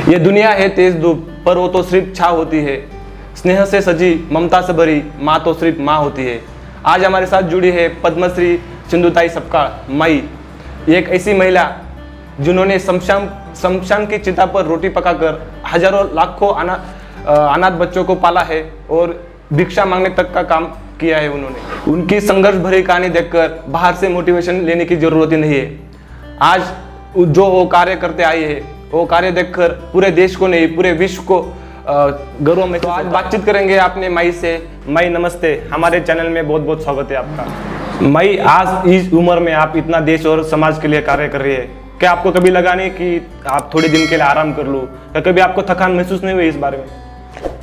ये दुनिया है तेज धूप, पर वो तो सिर्फ छाव होती है। स्नेह से सजी, ममता से भरी माँ तो सिर्फ माँ होती है। आज हमारे साथ जुड़ी है पद्मश्री सिंधुताई सपकाळ माई, एक ऐसी महिला जिन्होंने शमशान की चिता पर रोटी पकाकर हजारों लाखों अनाथ बच्चों को पाला है और भिक्षा मांगने तक का काम किया है उन्होंने। उनकी संघर्ष भरी कहानी देखकर बाहर से मोटिवेशन लेने की जरूरत ही नहीं है। आज जो वो कार्य करते आए हैं, वो कार्य देखकर पूरे देश को नहीं, पूरे विश्व को गर्व में। तो आज बातचीत करेंगे अपने माई से। माई नमस्ते, हमारे चैनल में बहुत बहुत स्वागत है आपका। माई, आज इस उम्र में आप इतना देश और समाज के लिए कार्य कर रही है, क्या आपको कभी लगा नहीं कि आप थोड़े दिन के लिए आराम कर लो? क्या कभी आपको थकान महसूस नहीं हुई इस बारे में?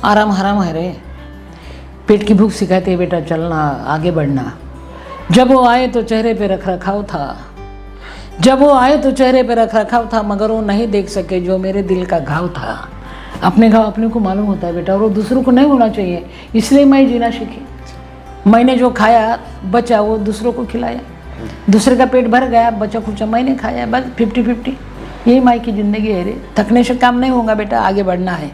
आराम हराम है रे, पेट की भूख सिखाते है बेटा चलना, आगे बढ़ना। जब वो आए तो चेहरे पे रख रखाव था, मगर वो नहीं देख सके जो मेरे दिल का घाव था। अपने घाव अपने को मालूम होता है बेटा, और वो दूसरों को नहीं होना चाहिए। इसलिए मैं जीना सीखी। मैंने जो खाया बचा वो दूसरों को खिलाया, दूसरे का पेट भर गया, बचा खुचा मैंने खाया, बस 50-50। यही माई की ज़िंदगी है रे। थकने से काम नहीं होगा बेटा, आगे बढ़ना है।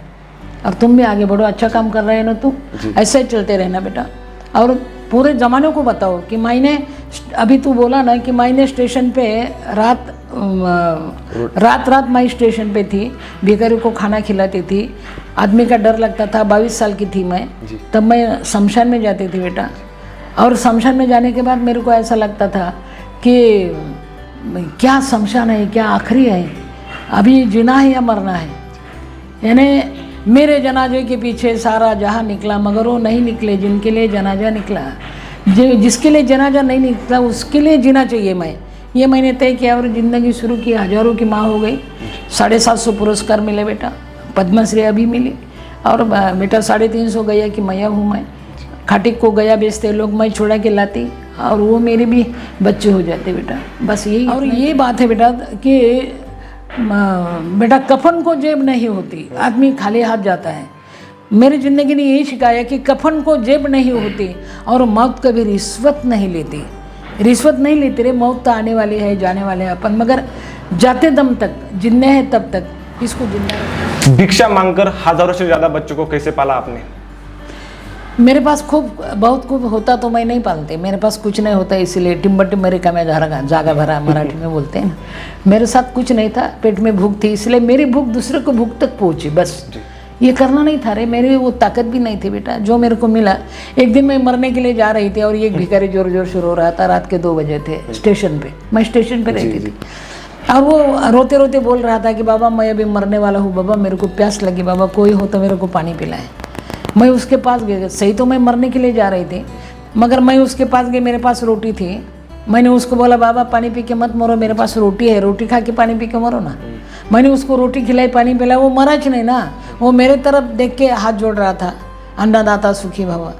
और तुम भी आगे बढ़ो, अच्छा काम कर रहे हो ना तुम, ऐसे ही चलते रहना बेटा। और पूरे ज़माने को बताओ कि मैंने, अभी तू बोला ना कि मैंने स्टेशन पे रात मैं स्टेशन पे थी, भिखारी को खाना खिलाती थी। आदमी का डर लगता था। 22 साल की थी मैं, तब मैं शमशान में जाती थी बेटा। और शमशान में जाने के बाद मेरे को ऐसा लगता था कि क्या शमशान है, क्या आखिरी है, अभी जीना है या मरना है। यानी मेरे जनाजे के पीछे सारा जहां निकला, मगर वो नहीं निकले जिनके लिए जनाजा निकला। जिसके लिए जनाजा नहीं निकला उसके लिए जीना चाहिए। ये मैंने तय किया और ज़िंदगी शुरू की। हज़ारों की माँ हो गई, 750 पुरस्कार मिले बेटा, पद्मश्री अभी मिली। और बेटा 350 गया कि मैया हूँ मैं। खाटिक को गया बेचते लोग, मैं छुड़ा के लाती और वो मेरे भी बच्चे हो जाते बेटा। बस यही। और ये बात है बेटा कि बेटा कफन को जेब नहीं होती, आदमी खाली हाथ जाता है। मेरी ज़िंदगी ने यही सिखाया कि कफन को जेब नहीं होती और मौत कभी रिश्वत नहीं लेती। रिश्वत नहीं लेती रे, मौत तो आने वाली है, जाने वाले हैं अपन, मगर जाते दम तक जिन्ने हैं तब तक इसको जिंदा। भिक्षा मांगकर हजारों से ज़्यादा बच्चों को कैसे पाला आपने? मेरे पास बहुत खूब होता तो मैं नहीं पालते। मेरे पास कुछ नहीं होता, इसीलिए टिम्बर का मैं जागा भरा मराठी में बोलते हैं ना। मेरे साथ कुछ नहीं था, पेट में भूख थी, इसलिए मेरी भूख दूसरे को भूख तक पहुंची। बस ये करना नहीं था रे, मेरी वो ताकत भी नहीं थी बेटा। जो मेरे को मिला, एक दिन मैं मरने के लिए जा रही थी और एक भिखारी जोर जोर से रो रहा था। रात के 2 बजे थे स्टेशन पे, मैं स्टेशन पे रहती थी। और वो रोते रोते बोल रहा था कि बाबा मैं अभी मरने वाला हूँ, बाबा मेरे को प्यास लगी, बाबा कोई हो तो मेरे को पानी पिलाए। मैं उसके पास गई, सही तो मैं मरने के लिए जा रही थी, मगर मैं उसके पास गई, मेरे पास रोटी थी। मैंने उसको बोला बाबा पानी पी के मत मरो, मेरे पास रोटी है, रोटी खा के पानी पी के मरो ना। मैंने उसको रोटी खिलाई, पानी पिलाया, वो मरा च नहीं ना। वो मेरे तरफ देख के हाथ जोड़ रहा था, अन्नदाता सुखी भव।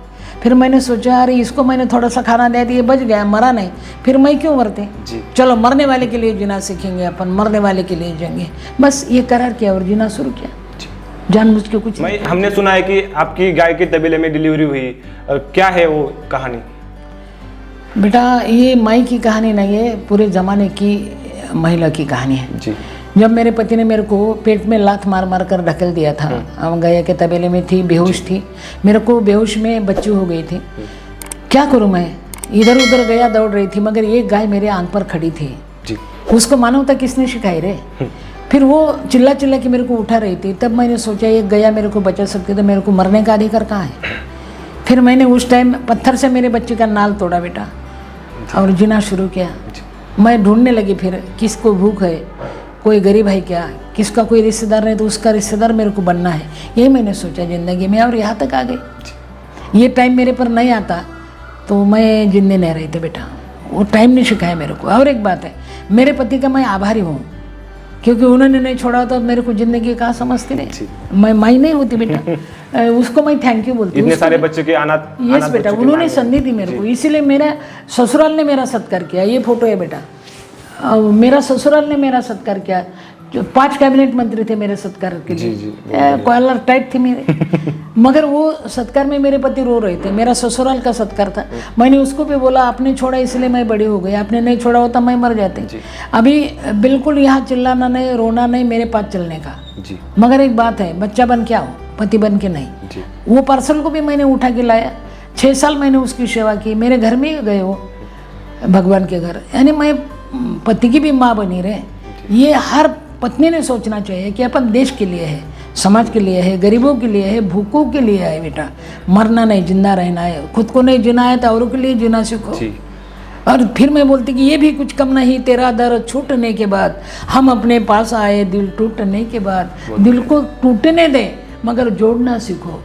फिर मैंने सोचा अरे इसको मैंने थोड़ा सा खाना दे दिया, बच गया, मरा नहीं, फिर मैं क्यों मरते। चलो मरने वाले के लिए जीना सीखेंगे अपन, मरने वाले के लिए जिएंगे। बस ये करार किया और जीना शुरू किया, जानबूझ के कुछ। हमने सुना है कि आपकी गाय के तबेले में डिलीवरी हुई, क्या है वो कहानी? बेटा ये माई की कहानी नहीं है, पूरे ज़माने की महिला की कहानी है जी। जब मेरे पति ने मेरे को पेट में लात मार मार कर ढकेल दिया था, हम गाय के तबेले में थी, बेहोश थी, मेरे को बेहोश में बच्ची हो गई थी। क्या करूँ मैं, इधर उधर गया, दौड़ रही थी, मगर एक गाय मेरे आंख पर खड़ी थी जी। उसको मानवता किसने सिखाई रे। फिर वो चिल्ला चिल्ला के मेरे को उठा रही थी। तब मैंने सोचा एक गया मेरे को बचा सकती, तो मेरे को मरने का अधिकार कहाँ है। फिर मैंने उस टाइम पत्थर से मेरे बच्चे का नाल तोड़ा बेटा और जीना शुरू किया। मैं ढूंढने लगी फिर किसको भूख है, कोई गरीब है क्या, किसका कोई रिश्तेदार नहीं तो उसका रिश्तेदार मेरे को बनना है। यही मैंने सोचा ज़िंदगी में, और यहाँ तक आ गई। ये टाइम मेरे पर नहीं आता तो मैं जिंदे नहीं रही थी बेटा, वो टाइम नहीं सिखाया मेरे को। और एक बात है, मेरे पति का मैं आभारी हूँ, क्योंकि उन्होंने नहीं छोड़ा तो मेरे को जिंदगी कहाँ समझती नहीं, मैं माई नहीं होती बेटा। उसको मैं थैंक यू बोलती हूँ। इतने सारे बच्चे के अनाथ। यस बेटा, उन्होंने संधि दी मेरे को, इसीलिए मेरा ससुराल ने मेरा सत्कार किया। ये फोटो है बेटा, मेरा ससुराल ने मेरा सत्कार किया। जो 5 कैबिनेट मंत्री थे मेरे सत्कार के जी, लिए, जी, कॉलर टाइप थे मेरे। मगर वो सत्कार में मेरे पति रो रहे थे, मेरा ससुराल का सत्कार था। मैंने उसको भी बोला आपने छोड़ा इसलिए मैं बड़ी हो गई, आपने नहीं छोड़ा होता मैं मर जाती। अभी बिल्कुल यहाँ चिल्लाना नहीं, रोना नहीं, मेरे पास चलने का। जी मगर एक बात है, बच्चा बन के आओ, पति बन के नहीं। जी वो पार्सल को भी मैंने उठा के लाया, 6 साल मैंने उसकी सेवा की, मेरे घर में ही गए वो भगवान के घर, यानी मैं पति की भी माँ बनी रहे। ये हर पत्नी ने सोचना चाहिए कि अपन देश के लिए है, समाज के लिए है, गरीबों के लिए है, भूखों के लिए है। बेटा मरना नहीं, जिंदा रहना है। खुद को नहीं जीना है तो औरों के लिए जीना सीखो। जी और फिर मैं बोलती कि ये भी कुछ कम नहीं, तेरा दर्द छूटने के बाद हम अपने पास आए, दिल टूटने के बाद दिल को टूटने दे मगर जोड़ना सीखो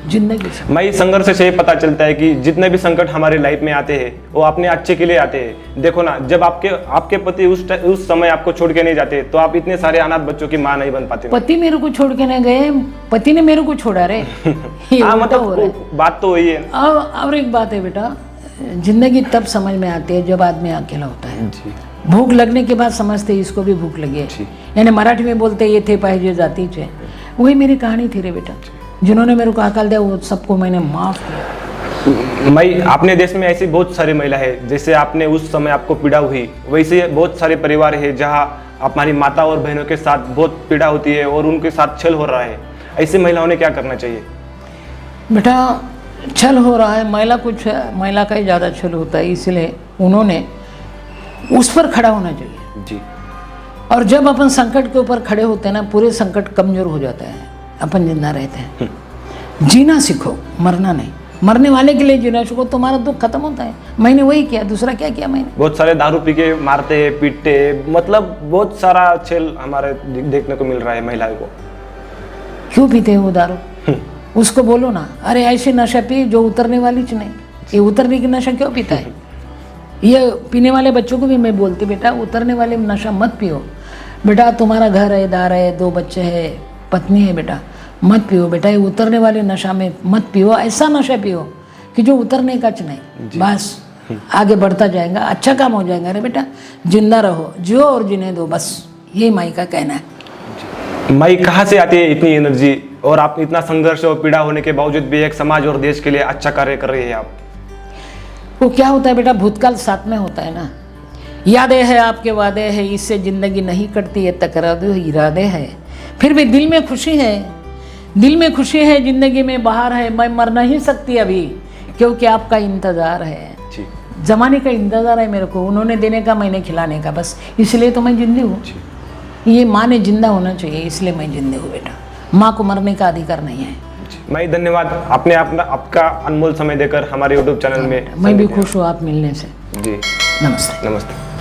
जिंदगी से। मैं इस संघर्ष से ये पता चलता है कि जितने भी संकट हमारे लाइफ में आते हैं वो अपने अच्छे के लिए आते हैं। देखो ना, जब आपके पति उस समय आपको छोड़ के नहीं जाते तो आप इतने सारे अनाथ बच्चों की माँ नहीं बन पाते। पति मेरे को छोड़ के नहीं गए, पति ने मेरे को छोड़ा रे। हाँ मतलब बात तो वही है। और एक बात है बेटा, जिंदगी तब समझ में आती है जब आदमी अकेला होता है। जी भूख लगने के बाद समझते इसको भी भूख लगी है। यानी मराठी में बोलते ये थे पाहिजे जातीचे, वही मेरी कहानी थी रे बेटा। जिन्होंने मेरे को अकाल दिया वो सबको मैंने माफ किया। मैं अपने देश में ऐसी बहुत सारी महिला है, जैसे आपने उस समय आपको पीड़ा हुई, वैसे बहुत सारे परिवार है जहाँ हमारी माता और बहनों के साथ बहुत पीड़ा होती है और उनके साथ छल हो रहा है। ऐसी महिलाओं ने क्या करना चाहिए? बेटा छल हो रहा है, महिला का ही ज़्यादा छल होता है, इसलिए उन्होंने उस पर खड़ा होना चाहिए। जी और जब अपन संकट के ऊपर खड़े होते हैं ना, पूरे संकट कमजोर हो जाते हैं, अपन जिंदा रहते हैं। जीना सीखो, मरना नहीं। मरने वाले के लिए जीना सीखो, तुम्हारा दुख खत्म होता है। मैंने वही किया, दूसरा क्या किया मैंने? बहुत सारे दारू पी के मारते पीटते, मतलब बहुत सारा छल हमारे देखने को मिल रहा है महिलाओं को। क्यों पीते हैं वो दारू? उसको बोलो ना, अरे ऐसे नशा पी जो उतरने वाली च नहीं, ये उतरने की नशा क्यों पीता है? ये पीने वाले बच्चों को भी मैं बोलती बेटा उतरने वाले नशा मत पियो। बेटा तुम्हारा घर है, दार है, 2 बच्चे है, पत्नी है, बेटा मत पियो। बेटा ये उतरने वाले नशा में मत पियो, ऐसा नशा पियो कि जो उतरने का च नहीं, बस आगे बढ़ता जाएगा, अच्छा काम हो जाएगा। अरे बेटा जिंदा रहो, जियो और जीने दो, बस यही माई का कहना है। माई कहाँ से आती है इतनी एनर्जी, और आप इतना संघर्ष और पीड़ा होने के बावजूद भी एक समाज और देश के लिए अच्छा कार्य कर रही है आप? वो क्या होता है बेटा, भूतकाल साथ में होता है ना, यादें हैं आपके वादे हैं, इससे जिंदगी नहीं कटती है, तकरार इरादे हैं। फिर भी दिल में खुशी है, दिल में खुशी है, जिंदगी में बाहर है। मैं मर नहीं सकती अभी क्योंकि आपका इंतजार है, जमाने का इंतजार है मेरे को, उन्होंने देने का मैंने खिलाने का, बस इसलिए तो मैं जिंदी हूँ। ये माँ ने जिंदा होना चाहिए इसलिए मैं जिंदी हूँ बेटा, माँ को मरने का अधिकार नहीं है। मैं धन्यवाद, आपने आपका अनमोल समय देकर हमारे YouTube चैनल में। मैं भी खुश हूँ आप मिलने से। जी नमस्ते। नमस्ते।